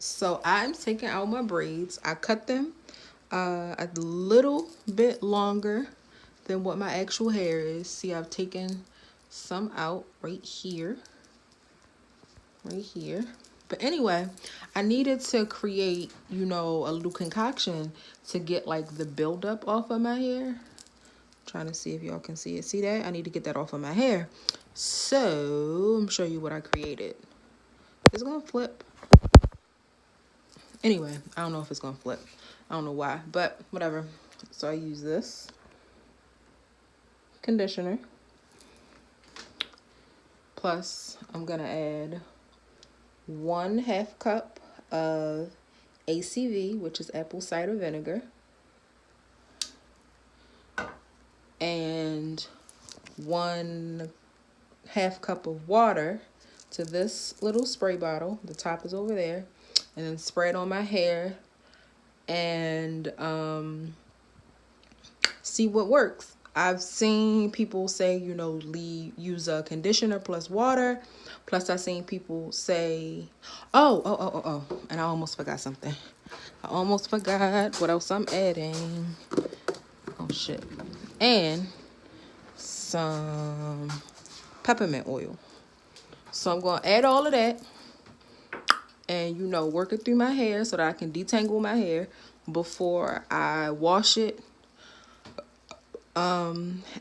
So I'm taking out my braids. I cut them a little bit longer than what my actual hair is. See, I've taken some out right here. Right here. But anyway, I needed to create, you know, a little concoction to get like the buildup off of my hair. Trying to see if y'all can see it. See that? I need to get that off of my hair. So, I'm show you what I created. It's gonna flip. Anyway, I don't know if it's gonna flip. I don't know why, but whatever. So I use this conditioner. Plus, I'm gonna add 1/2 cup of ACV, which is apple cider vinegar, and 1/2 cup of water to this little spray bottle. The top is over there. And then spray it on my hair and see what works. I've seen people say, you know, use a conditioner plus water. Plus, I've seen people say, and I almost forgot something. I almost forgot what else I'm adding. Oh, shit. And some peppermint oil. So I'm going to add all of that and, you know, work it through my hair so that I can detangle my hair before I wash it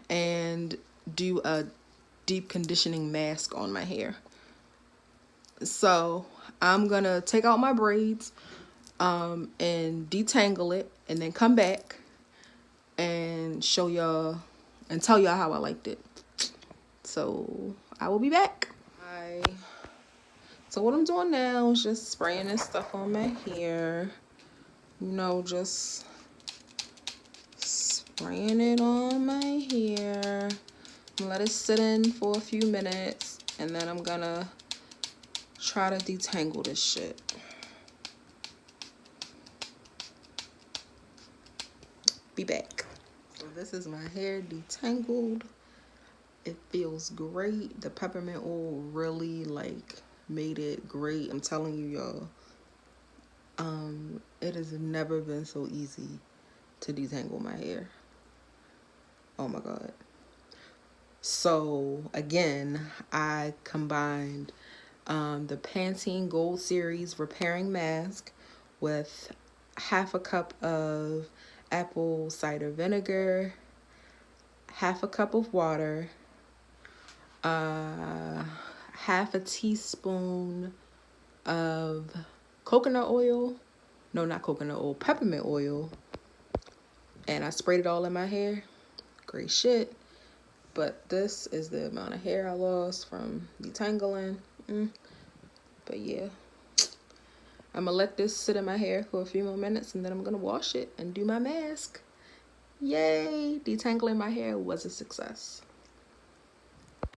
and do a deep conditioning mask on my hair. So I'm gonna take out my braids and detangle it and then come back and show y'all and tell y'all how I liked it. So I will be back. So what I'm doing now is just spraying this stuff on my hair. You know, just spraying it on my hair. Let it sit in for a few minutes and then I'm gonna try to detangle this shit. Be back. So this is my hair detangled. It feels great. The peppermint oil really like made it great. I'm telling you, y'all. It has never been so easy to detangle my hair. Oh my God. So again, I combined the Pantene Gold Series Repairing Mask with 1/2 cup of apple cider vinegar, 1/2 cup of water, 1/2 teaspoon of coconut oil. No, not coconut oil, peppermint oil. And I sprayed it all in my hair. Great shit. But this is the amount of hair I lost from detangling. But yeah. I'm going to let this sit in my hair for a few more minutes and then I'm going to wash it and do my mask. Yay! Detangling my hair was a success.